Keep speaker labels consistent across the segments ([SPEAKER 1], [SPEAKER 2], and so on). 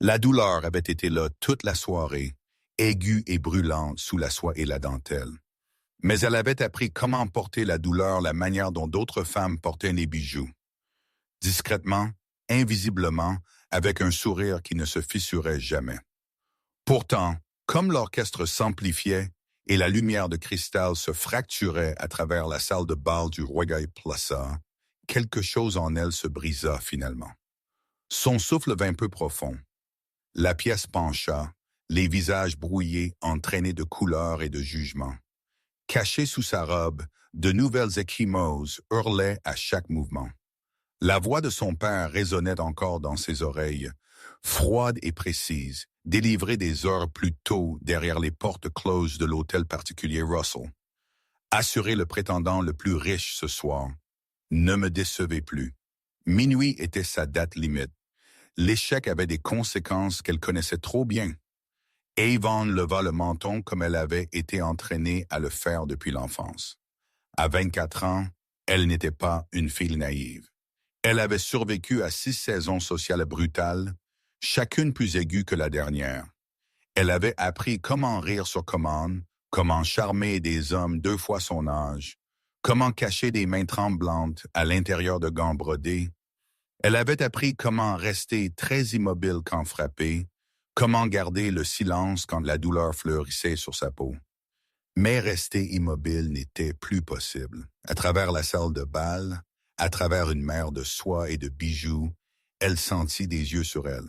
[SPEAKER 1] La douleur avait été là toute la soirée, aiguë et brûlante sous la soie et la dentelle. Mais elle avait appris comment porter la douleur la manière dont d'autres femmes portaient les bijoux. Discrètement, invisiblement, avec un sourire qui ne se fissurait jamais. Pourtant, comme l'orchestre s'amplifiait et la lumière de cristal se fracturait à travers la salle de bal du Royal Plaza, quelque chose en elle se brisa finalement. Son souffle vint peu profond. La pièce pencha, les visages brouillés, entraînés de couleurs et de jugements. Cachée sous sa robe, de nouvelles échymoses hurlaient à chaque mouvement. La voix de son père résonnait encore dans ses oreilles, froide et précise, délivrée des heures plus tôt derrière les portes closes de l'hôtel particulier Russell. Assurez le prétendant le plus riche ce soir. Ne me décevez plus. Minuit était sa date limite. L'échec avait des conséquences qu'elle connaissait trop bien. Avon leva le menton comme elle avait été entraînée à le faire depuis l'enfance. À 24 ans, elle n'était pas une fille naïve. Elle avait survécu à 6 saisons sociales brutales, chacune plus aiguë que la dernière. Elle avait appris comment rire sur commande, comment charmer des hommes 2 fois son âge, comment cacher des mains tremblantes à l'intérieur de gants brodés. Elle avait appris comment rester très immobile quand frappée, comment garder le silence quand la douleur fleurissait sur sa peau. Mais rester immobile n'était plus possible. À travers la salle de bal, à travers une mer de soie et de bijoux, elle sentit des yeux sur elle.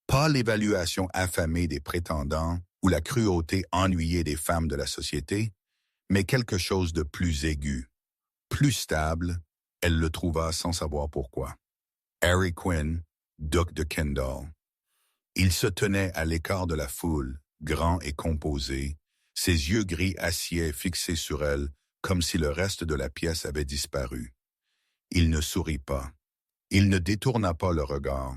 [SPEAKER 1] Pas l'évaluation affamée des prétendants ou la cruauté ennuyée des femmes de la société, mais quelque chose de plus aigu, plus stable, elle le trouva sans savoir pourquoi. Harry Quinn, duc de Kendall. Il se tenait à l'écart de la foule, grand et composé, ses yeux gris acier fixés sur elle, comme si le reste de la pièce avait disparu. Il ne sourit pas. Il ne détourna pas le regard.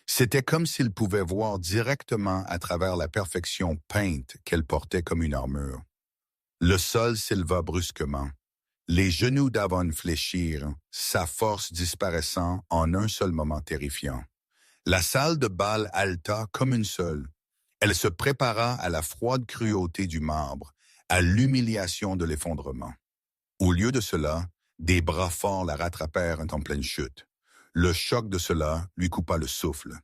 [SPEAKER 1] C'était comme s'il pouvait voir directement à travers la perfection peinte qu'elle portait comme une armure. Le sol s'éleva brusquement. Les genoux d'Avon fléchirent, sa force disparaissant en un seul moment terrifiant. La salle de bal haleta comme une seule. Elle se prépara à la froide cruauté du marbre, à l'humiliation de l'effondrement. Au lieu de cela, des bras forts la rattrapèrent en pleine chute. Le choc de cela lui coupa le souffle.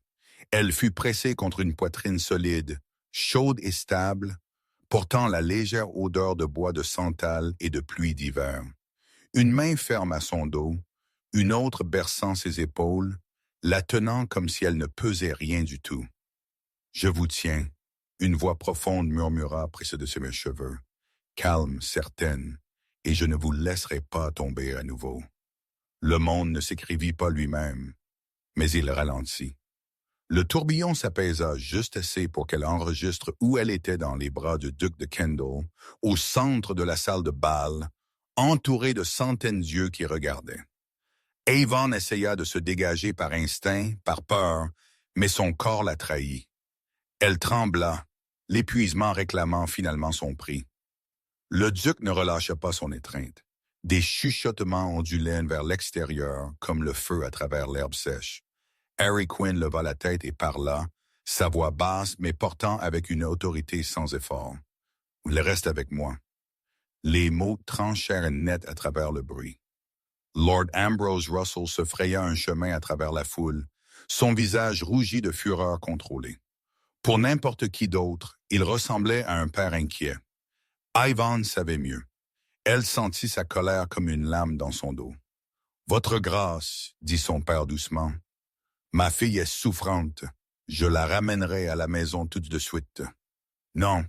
[SPEAKER 1] Elle fut pressée contre une poitrine solide, chaude et stable, portant la légère odeur de bois de santal et de pluie d'hiver. Une main ferme à son dos, une autre berçant ses épaules, la tenant comme si elle ne pesait rien du tout. « Je vous tiens », une voix profonde murmura près de ses cheveux, calme, certaine, et je ne vous laisserai pas tomber à nouveau. Le monde ne s'écrivit pas lui-même, mais il ralentit. Le tourbillon s'apaisa juste assez pour qu'elle enregistre où elle était dans les bras du duc de Kendall, au centre de la salle de bal, entourée de centaines d'yeux qui regardaient. Avon essaya de se dégager par instinct, par peur, mais son corps la trahit. Elle trembla, l'épuisement réclamant finalement son prix. Le duc ne relâcha pas son étreinte. Des chuchotements ondulaient vers l'extérieur, comme le feu à travers l'herbe sèche. Harry Quinn leva la tête et parla, sa voix basse mais portant avec une autorité sans effort. « Il reste avec moi. » Les mots tranchèrent net à travers le bruit. Lord Ambrose Russell se fraya un chemin à travers la foule, son visage rougi de fureur contrôlée. Pour n'importe qui d'autre, il ressemblait à un père inquiet. Avon savait mieux. Elle sentit sa colère comme une lame dans son dos. « Votre grâce, dit son père doucement. Ma fille est souffrante. Je la ramènerai à la maison tout de suite. » Non,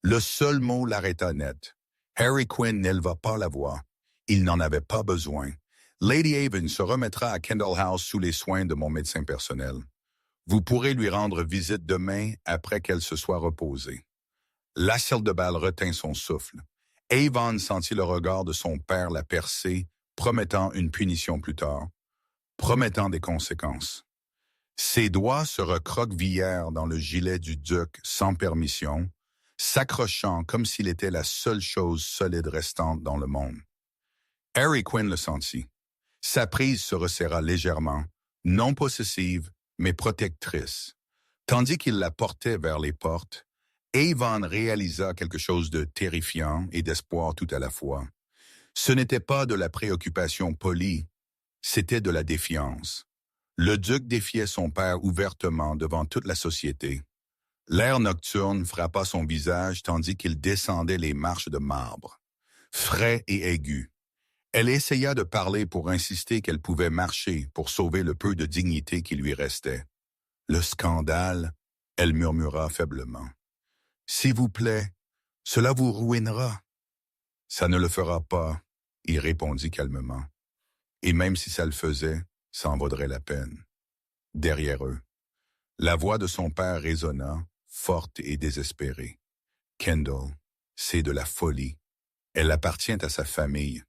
[SPEAKER 1] le seul mot l'arrêta net. Harry Quinn n'éleva pas la voix. Il n'en avait pas besoin. Lady Avon se remettra à Kendall House sous les soins de mon médecin personnel. Vous pourrez lui rendre visite demain après qu'elle se soit reposée. La salle de bal retint son souffle. Avon sentit le regard de son père la percer, promettant une punition plus tard, promettant des conséquences. Ses doigts se recroquevillèrent dans le gilet du duc sans permission, s'accrochant comme s'il était la seule chose solide restante dans le monde. Harry Quinn le sentit. Sa prise se resserra légèrement, non possessive, mais protectrice. Tandis qu'il la portait vers les portes, Avon réalisa quelque chose de terrifiant et d'espoir tout à la fois. Ce n'était pas de la préoccupation polie, c'était de la défiance. Le duc défiait son père ouvertement devant toute la société. L'air nocturne frappa son visage tandis qu'il descendait les marches de marbre, frais et aigu. Elle essaya de parler pour insister qu'elle pouvait marcher pour sauver le peu de dignité qui lui restait. Le scandale, elle murmura faiblement. S'il vous plaît, cela vous ruinera. Ça ne le fera pas, il répondit calmement. Et même si ça le faisait, ça en vaudrait la peine. Derrière eux, la voix de son père résonna, forte et désespérée. Kendall, c'est de la folie. Elle appartient à sa famille.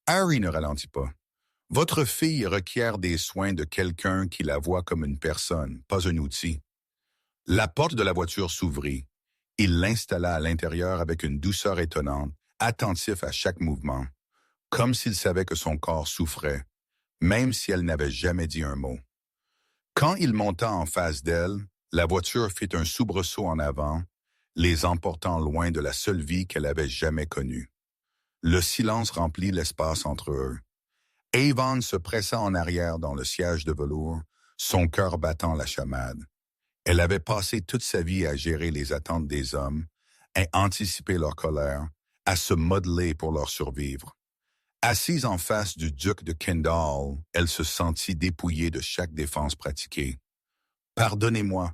[SPEAKER 1] Harry ne ralentit pas. Votre fille requiert des soins de quelqu'un qui la voit comme une personne, pas un outil. La porte de la voiture s'ouvrit. Il l'installa à l'intérieur avec une douceur étonnante, attentif à chaque mouvement, comme s'il savait que son corps souffrait, même si elle n'avait jamais dit un mot. Quand il monta en face d'elle, la voiture fit un soubresaut en avant, les emportant loin de la seule vie qu'elle avait jamais connue. Le silence remplit l'espace entre eux. Avon se pressa en arrière dans le siège de velours, son cœur battant la chamade. Elle avait passé toute sa vie à gérer les attentes des hommes, à anticiper leur colère, à se modeler pour leur survivre. Assise en face du duc de Kendall, elle se sentit dépouillée de chaque défense pratiquée. « Pardonnez-moi »,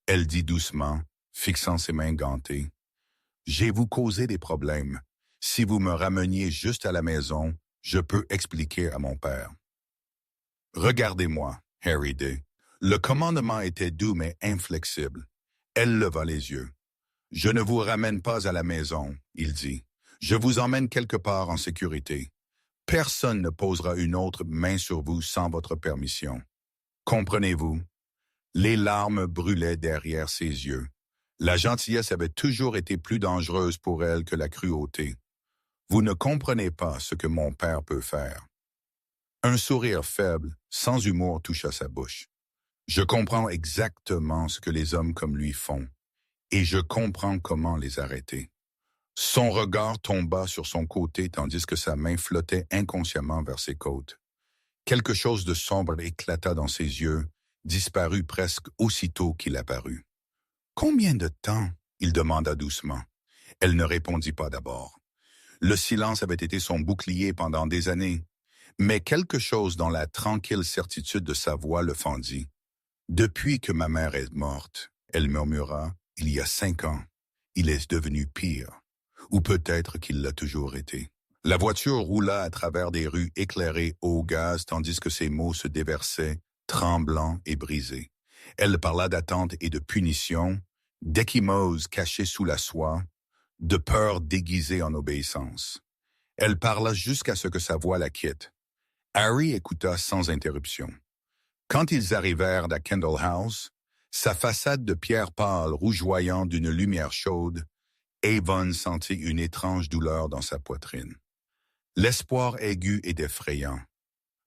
[SPEAKER 1] elle dit doucement, fixant ses mains gantées. « J'ai vous causé des problèmes. Si vous me rameniez juste à la maison, je peux expliquer à mon père. » « Regardez-moi, Harry dit. » Le commandement était doux mais inflexible. Elle leva les yeux. « Je ne vous ramène pas à la maison, » il dit. « Je vous emmène quelque part en sécurité. Personne ne posera une autre main sur vous sans votre permission. Comprenez-vous? » Les larmes brûlaient derrière ses yeux. La gentillesse avait toujours été plus dangereuse pour elle que la cruauté. « Vous ne comprenez pas ce que mon père peut faire. » Un sourire faible, sans humour, toucha sa bouche. « Je comprends exactement ce que les hommes comme lui font, et je comprends comment les arrêter. » Son regard tomba sur son côté tandis que sa main flottait inconsciemment vers ses côtes. Quelque chose de sombre éclata dans ses yeux, disparut presque aussitôt qu'il apparut. « Combien de temps ?» il demanda doucement. Elle ne répondit pas d'abord. Le silence avait été son bouclier pendant des années, mais quelque chose dans la tranquille certitude de sa voix le fendit. « Depuis que ma mère est morte, » elle murmura, « il y a 5 ans, il est devenu pire. Ou peut-être qu'il l'a toujours été. » La voiture roula à travers des rues éclairées au gaz tandis que ses mots se déversaient, tremblants et brisés. Elle parla d'attente et de punition, d'ecchymose cachée sous la soie, de peur déguisée en obéissance. Elle parla jusqu'à ce que sa voix la quitte. Harry écouta sans interruption. Quand ils arrivèrent à Kendall House, sa façade de pierre pâle rougeoyant d'une lumière chaude, Avon sentit une étrange douleur dans sa poitrine. L'espoir aigu et effrayant.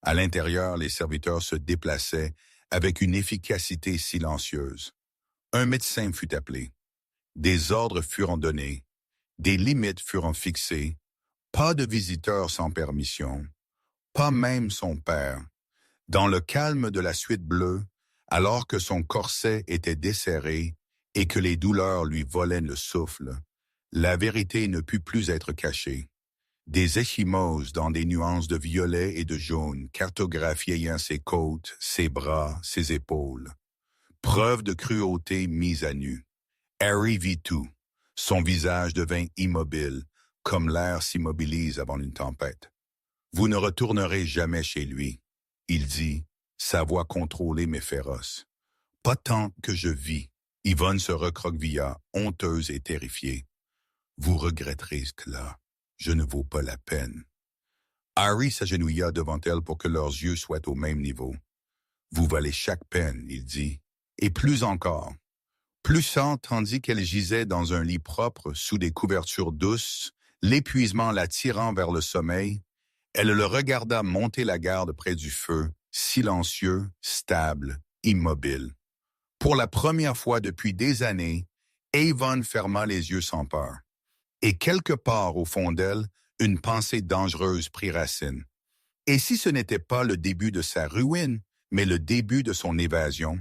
[SPEAKER 1] À l'intérieur, les serviteurs se déplaçaient avec une efficacité silencieuse. Un médecin fut appelé. Des ordres furent donnés. Des limites furent fixées. Pas de visiteurs sans permission. Pas même son père. Dans le calme de la suite bleue, alors que son corset était desserré et que les douleurs lui volaient le souffle, la vérité ne put plus être cachée. Des ecchymoses dans des nuances de violet et de jaune cartographiaient ses côtes, ses bras, ses épaules. Preuve de cruauté mise à nu. Harry vit tout. Son visage devint immobile, comme l'air s'immobilise avant une tempête. « Vous ne retournerez jamais chez lui, » il dit, sa voix contrôlée mais féroce. « Pas tant que je vis. » Yvonne se recroquevilla, honteuse et terrifiée. « Vous regretterez cela. Je ne vaux pas la peine. » Harry s'agenouilla devant elle pour que leurs yeux soient au même niveau. « Vous valez chaque peine, » il dit, « et plus encore. » Plussant tandis qu'elle gisait dans un lit propre sous des couvertures douces, l'épuisement la tirant vers le sommeil, elle le regarda monter la garde près du feu, silencieux, stable, immobile. « Pour la première fois depuis des années, Avon ferma les yeux sans peur. Et quelque part au fond d'elle, une pensée dangereuse prit racine. Et si ce n'était pas le début de sa ruine, mais le début de son évasion?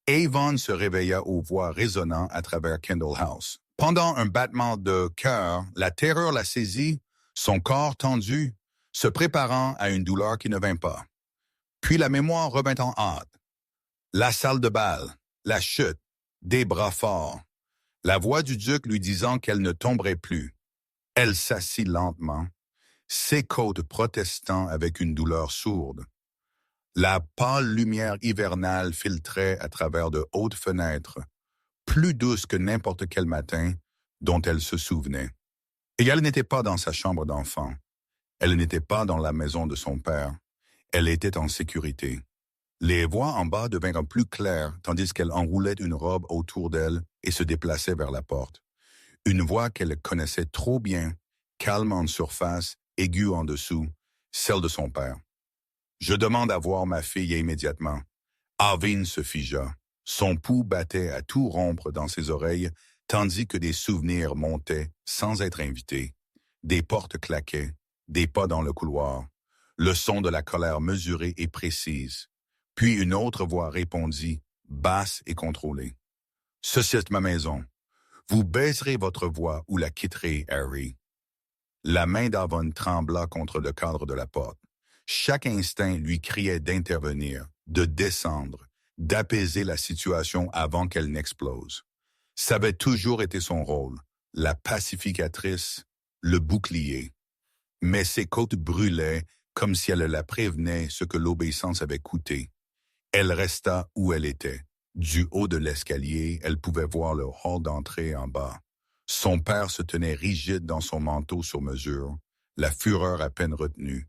[SPEAKER 1] Avon se réveilla aux voix résonnant à travers Kendall House. Pendant un battement de cœur, la terreur la saisit, son corps tendu, se préparant à une douleur qui ne vint pas. Puis la mémoire revint en hâte. La salle de bal, la chute, des bras forts. La voix du duc lui disant qu'elle ne tomberait plus. Elle s'assit lentement, ses côtes protestant avec une douleur sourde. La pâle lumière hivernale filtrait à travers de hautes fenêtres, plus douce que n'importe quel matin dont elle se souvenait. Et elle n'était pas dans sa chambre d'enfant. Elle n'était pas dans la maison de son père. Elle était en sécurité. Les voix en bas devinrent plus claires tandis qu'elle enroulait une robe autour d'elle et se déplaçait vers la porte. Une voix qu'elle connaissait trop bien, calme en surface, aiguë en dessous, celle de son père. « Je demande à voir ma fille immédiatement. » Arvin se figea. Son pouls battait à tout rompre dans ses oreilles, tandis que des souvenirs montaient sans être invités. Des portes claquaient, des pas dans le couloir, le son de la colère mesurée et précise. Puis une autre voix répondit, basse et contrôlée. « Ceci est ma maison. Vous baisserez votre voix ou la quitterez, Harry. » La main d'Avon trembla contre le cadre de la porte. Chaque instinct lui criait d'intervenir, de descendre, d'apaiser la situation avant qu'elle n'explose. Ça avait toujours été son rôle, la pacificatrice, le bouclier. Mais ses côtes brûlaient comme si elle la prévenait ce que l'obéissance avait coûté. Elle resta où elle était. Du haut de l'escalier, elle pouvait voir le hall d'entrée en bas. Son père se tenait rigide dans son manteau sur mesure, la fureur à peine retenue.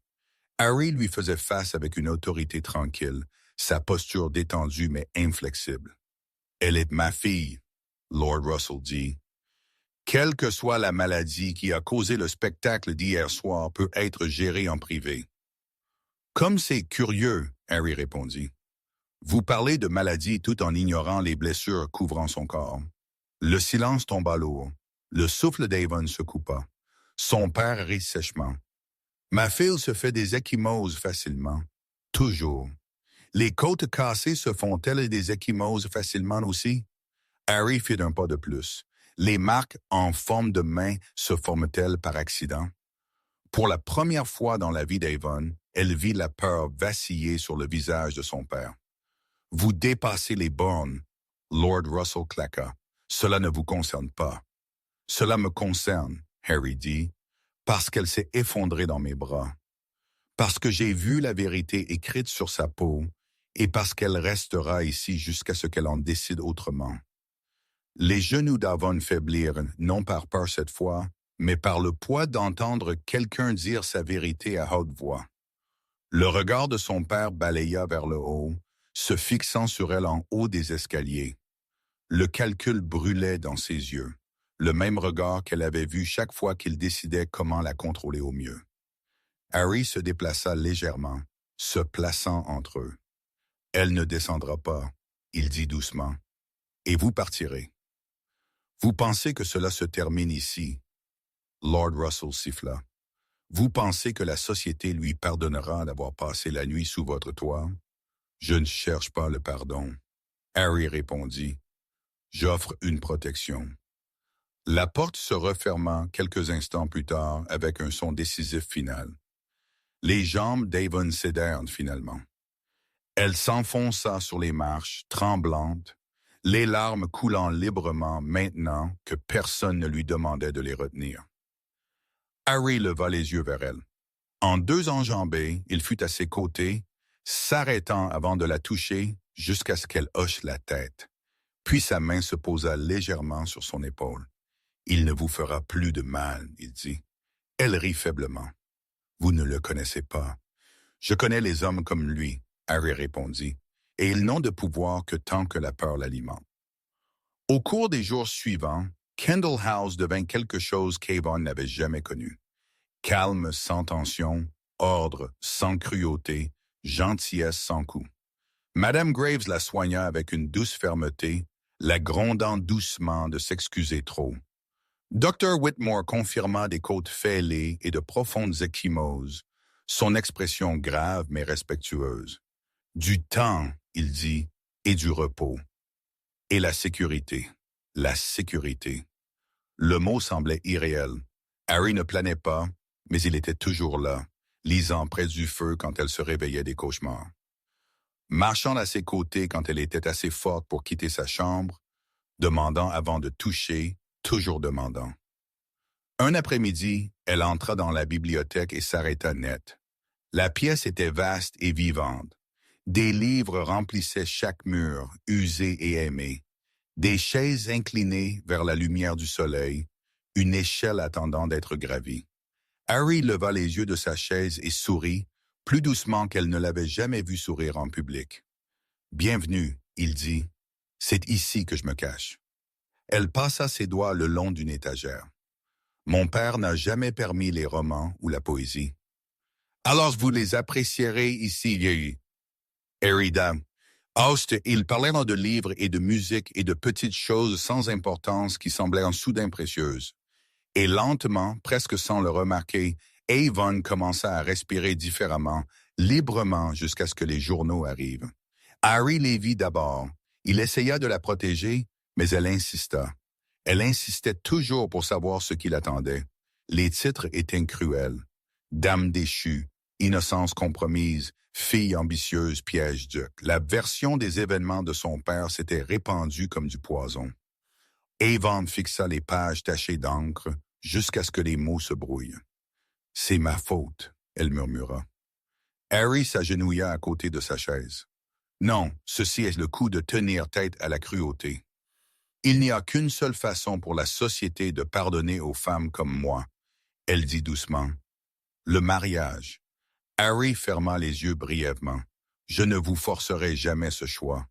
[SPEAKER 1] Harry lui faisait face avec une autorité tranquille, sa posture détendue mais inflexible. « Elle est ma fille », Lord Russell dit. « Quelle que soit la maladie qui a causé le spectacle d'hier soir peut être gérée en privé. »« Comme c'est curieux, » Harry répondit. « Vous parlez de maladie tout en ignorant les blessures couvrant son corps. » Le silence tomba lourd. Le souffle d'Avon se coupa. Son père rit sèchement. « Ma fille se fait des ecchymoses facilement. Toujours. Les côtes cassées se font-elles des ecchymoses facilement aussi? » Harry fit un pas de plus. Les marques en forme de main se forment-elles par accident? Pour la première fois dans la vie d'Avon, elle vit la peur vaciller sur le visage de son père. « Vous dépassez les bornes. » Lord Russell claqua. « Cela ne vous concerne pas. »« Cela me concerne, » Harry dit, parce qu'elle s'est effondrée dans mes bras. Parce que j'ai vu la vérité écrite sur sa peau et parce qu'elle restera ici jusqu'à ce qu'elle en décide autrement. Les genoux d'Avon faiblirent, non par peur cette fois, mais par le poids d'entendre quelqu'un dire sa vérité à haute voix. Le regard de son père balaya vers le haut, se fixant sur elle en haut des escaliers. Le calcul brûlait dans ses yeux, le même regard qu'elle avait vu chaque fois qu'il décidait comment la contrôler au mieux. Harry se déplaça légèrement, se plaçant entre eux. « Elle ne descendra pas, » il dit doucement, « et vous partirez. » « Vous pensez que cela se termine ici? » Lord Russell siffla. « Vous pensez que la société lui pardonnera d'avoir passé la nuit sous votre toit? »« Je ne cherche pas le pardon. » Harry répondit. « J'offre une protection. » La porte se referma quelques instants plus tard avec un son décisif final. Les jambes d'Avon cédèrent finalement. Elle s'enfonça sur les marches, tremblante, les larmes coulant librement maintenant que personne ne lui demandait de les retenir. Harry leva les yeux vers elle. En deux enjambées, il fut à ses côtés, s'arrêtant avant de la toucher jusqu'à ce qu'elle hoche la tête. Puis sa main se posa légèrement sur son épaule. « Il ne vous fera plus de mal, » il dit. Elle rit faiblement. « Vous ne le connaissez pas. »« Je connais les hommes comme lui, » Harry répondit, « et ils n'ont de pouvoir que tant que la peur l'alimente. » Au cours des jours suivants, Kendall House devint quelque chose qu'Avon n'avait jamais connu. Calme sans tension, ordre sans cruauté, gentillesse sans coup. Madame Graves la soigna avec une douce fermeté, la grondant doucement de s'excuser trop. Dr. Whitmore confirma des côtes fêlées et de profondes ecchymoses, son expression grave mais respectueuse. Du temps, il dit, et du repos. Et la sécurité. La sécurité. Le mot semblait irréel. Harry ne planait pas, mais il était toujours là, lisant près du feu quand elle se réveillait des cauchemars. Marchant à ses côtés quand elle était assez forte pour quitter sa chambre, demandant avant de toucher, toujours demandant. Un après-midi, elle entra dans la bibliothèque et s'arrêta net. La pièce était vaste et vivante. Des livres remplissaient chaque mur, usés et aimés. Des chaises inclinées vers la lumière du soleil, une échelle attendant d'être gravie. Harry leva les yeux de sa chaise et sourit, plus doucement qu'elle ne l'avait jamais vu sourire en public. « Bienvenue, » il dit. « C'est ici que je me cache. » Elle passa ses doigts le long d'une étagère. « Mon père n'a jamais permis les romans ou la poésie. »« Alors vous les apprécierez ici, vieille. » Harry dame. Il parlait de livres et de musique et de petites choses sans importance qui semblaient soudain précieuses. Et lentement, presque sans le remarquer, Avon commença à respirer différemment, librement jusqu'à ce que les journaux arrivent. Harry les vit d'abord. Il essaya de la protéger, mais elle insista. Elle insistait toujours pour savoir ce qui l'attendait. Les titres étaient cruels. Dame déchue, innocence compromise, fille ambitieuse, piège-duc. La version des événements de son père s'était répandue comme du poison. Avon fixa les pages tachées d'encre jusqu'à ce que les mots se brouillent. « C'est ma faute, » elle murmura. Harry s'agenouilla à côté de sa chaise. « Non, ceci est le coup de tenir tête à la cruauté. Il n'y a qu'une seule façon pour la société de pardonner aux femmes comme moi, » elle dit doucement. « Le mariage. » Harry ferma les yeux brièvement. « Je ne vous forcerai jamais ce choix. »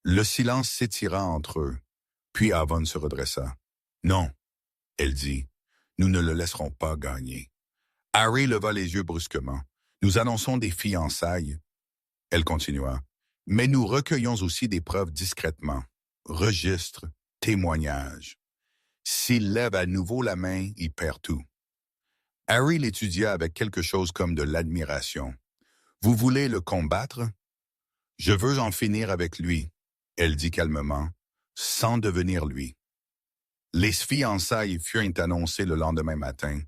[SPEAKER 1] Le silence s'étira entre eux, puis Avon se redressa. « Non, » elle dit, « nous ne le laisserons pas gagner. » Harry leva les yeux brusquement. « Nous annonçons des fiançailles. » Elle continua. « Mais nous recueillons aussi des preuves discrètement. Registres, témoignages. S'il lève à nouveau la main, il perd tout. » Harry l'étudia avec quelque chose comme de l'admiration. « Vous voulez le combattre? »« Je veux en finir avec lui, » elle dit calmement, « sans devenir lui. » Les fiançailles furent annoncées le lendemain matin.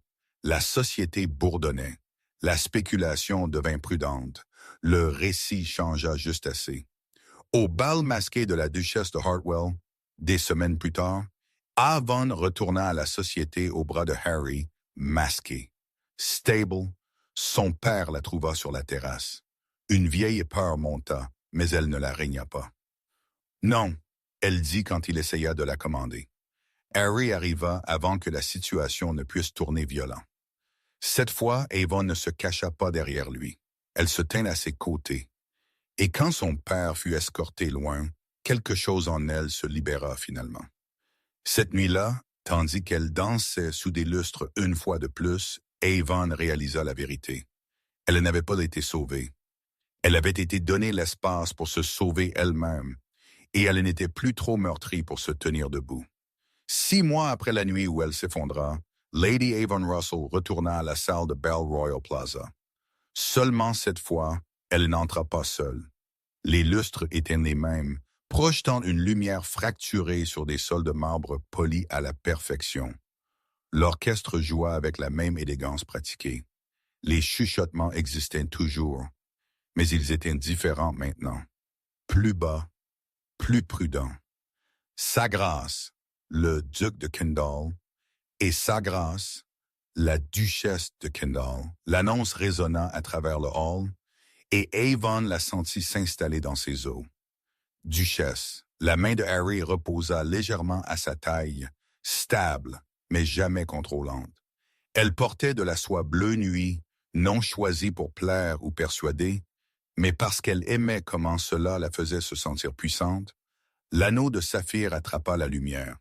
[SPEAKER 1] La société bourdonnait. La spéculation devint prudente. Le récit changea juste assez. Au bal masqué de la duchesse de Hartwell, des semaines plus tard, Avon retourna à la société au bras de Harry, masqué. Stable, son père la trouva sur la terrasse. Une vieille peur monta, mais elle ne la régna pas. « Non, » elle dit quand il essaya de la commander. Harry arriva avant que la situation ne puisse tourner violent. Cette fois, Avon ne se cacha pas derrière lui. Elle se tint à ses côtés. Et quand son père fut escorté loin, quelque chose en elle se libéra finalement. Cette nuit-là, tandis qu'elle dansait sous des lustres une fois de plus, Avon réalisa la vérité. Elle n'avait pas été sauvée. Elle avait été donnée l'espace pour se sauver elle-même, et elle n'était plus trop meurtrie pour se tenir debout. 6 mois après la nuit où elle s'effondra, Lady Avon Russell retourna à la salle de Belroyal Plaza. Seulement cette fois, elle n'entra pas seule. Les lustres étaient les mêmes, projetant une lumière fracturée sur des sols de marbre polis à la perfection. L'orchestre joua avec la même élégance pratiquée. Les chuchotements existaient toujours, mais ils étaient différents maintenant. Plus bas, plus prudents. Sa Grâce, le duc de Kendall, et Sa Grâce, la duchesse de Kendall. L'annonce résonna à travers le hall, et Avon la sentit s'installer dans ses os. Duchesse, la main de Harry reposa légèrement à sa taille, stable, mais jamais contrôlante. Elle portait de la soie bleu nuit, non choisie pour plaire ou persuader, mais parce qu'elle aimait comment cela la faisait se sentir puissante. L'anneau de saphir attrapa la lumière.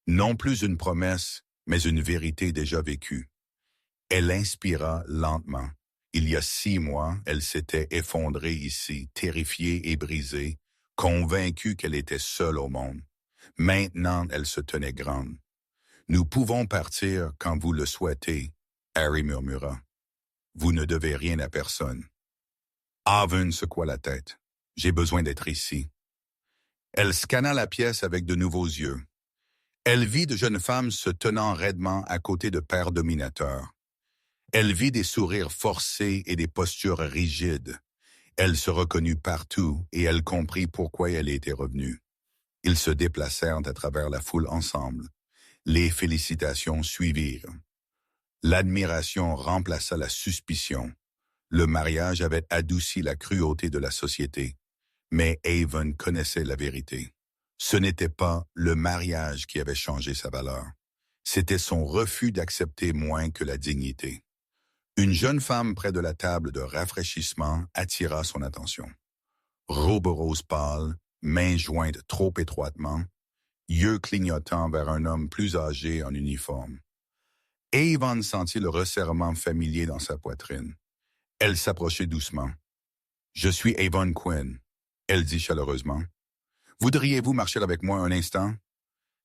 [SPEAKER 1] Non plus une promesse, mais une vérité déjà vécue. Elle inspira lentement, Il y a 6 mois, elle s'était effondrée ici, terrifiée et brisée, convaincue qu'elle était seule au monde. Maintenant, elle se tenait grande. Nous pouvons partir quand vous le souhaitez, Harry murmura. Vous ne devez rien à personne. Haven secoua la tête. J'ai besoin d'être ici. Elle scanna la pièce avec de nouveaux yeux. Elle vit de jeunes femmes se tenant raidement à côté de pères dominateurs. Elle vit des sourires forcés et des postures rigides. Elle se reconnut partout et elle comprit pourquoi elle était revenue. Ils se déplacèrent à travers la foule ensemble. Les félicitations suivirent. L'admiration remplaça la suspicion. Le mariage avait adouci la cruauté de la société, mais Haven connaissait la vérité. Ce n'était pas le mariage qui avait changé sa valeur. C'était son refus d'accepter moins que la dignité. Une jeune femme près de la table de rafraîchissement attira son attention. Robe rose pâle, mains jointes trop étroitement, yeux clignotant vers un homme plus âgé en uniforme. Avon sentit le resserrement familier dans sa poitrine. Elle s'approchait doucement. « Je suis Avon Quinn », elle dit chaleureusement. « Voudriez-vous marcher avec moi un instant? »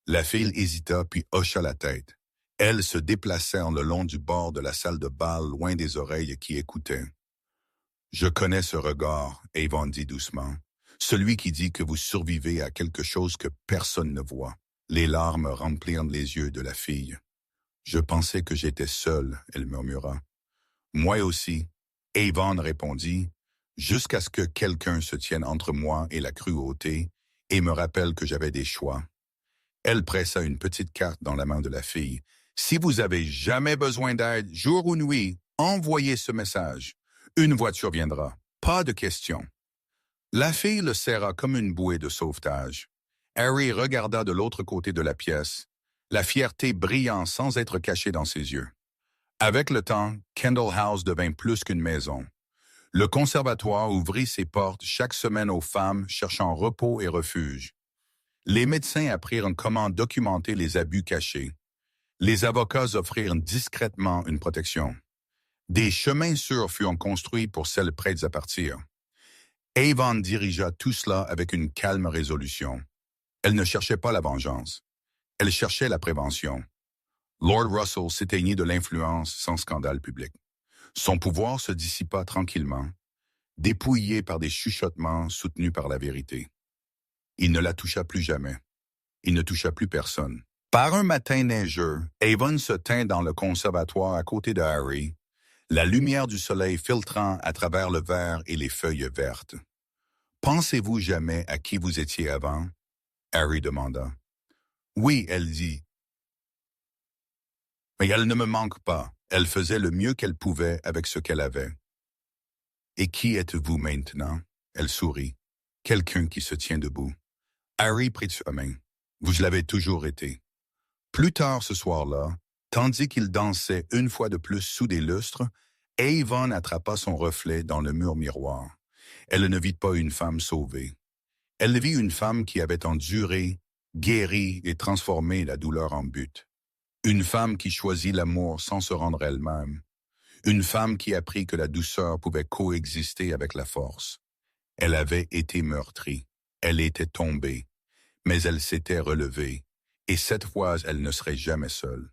[SPEAKER 1] La fille hésita puis hocha la tête. Elles se déplacèrent le long du bord de la salle de bal, loin des oreilles qui écoutaient. « Je connais ce regard, » Avon dit doucement. « Celui qui dit que vous survivez à quelque chose que personne ne voit. » Les larmes remplirent les yeux de la fille. « Je pensais que j'étais seule, » elle murmura. « Moi aussi, » Avon répondit, jusqu'à ce que quelqu'un se tienne entre moi et la cruauté et me rappelle que j'avais des choix. Elle pressa une petite carte dans la main de la fille. « Si vous avez jamais besoin d'aide, jour ou nuit, envoyez ce message. Une voiture viendra. Pas de question. » La fille le serra comme une bouée de sauvetage. Harry regarda de l'autre côté de la pièce, la fierté brillant sans être cachée dans ses yeux. Avec le temps, Kendall House devint plus qu'une maison. Le conservatoire ouvrit ses portes chaque semaine aux femmes cherchant repos et refuge. Les médecins apprirent comment documenter les abus cachés. Les avocats offrirent discrètement une protection. Des chemins sûrs furent construits pour celles prêtes à partir. Avon dirigea tout cela avec une calme résolution. Elle ne cherchait pas la vengeance. Elle cherchait la prévention. Lord Russell s'éteignit de l'influence sans scandale public. Son pouvoir se dissipa tranquillement, dépouillé par des chuchotements soutenus par la vérité. Il ne la toucha plus jamais. Il ne toucha plus personne. Par un matin neigeux, Avon se tint dans le conservatoire à côté de Harry, la lumière du soleil filtrant à travers le verre et les feuilles vertes. « Pensez-vous jamais à qui vous étiez avant? » Harry demanda. « Oui, elle dit. Mais elle ne me manque pas. Elle faisait le mieux qu'elle pouvait avec ce qu'elle avait. »« Et qui êtes-vous maintenant? » Elle sourit. « Quelqu'un qui se tient debout. » Harry prit sa main. « Vous l'avez toujours été. » Plus tard ce soir-là, tandis qu'il dansait une fois de plus sous des lustres, Avon attrapa son reflet dans le mur miroir. Elle ne vit pas une femme sauvée. Elle vit une femme qui avait enduré, guéri et transformé la douleur en but. Une femme qui choisit l'amour sans se rendre elle-même. Une femme qui apprit que la douceur pouvait coexister avec la force. Elle avait été meurtrie. Elle était tombée. Mais elle s'était relevée. Et cette fois, elle ne serait jamais seule.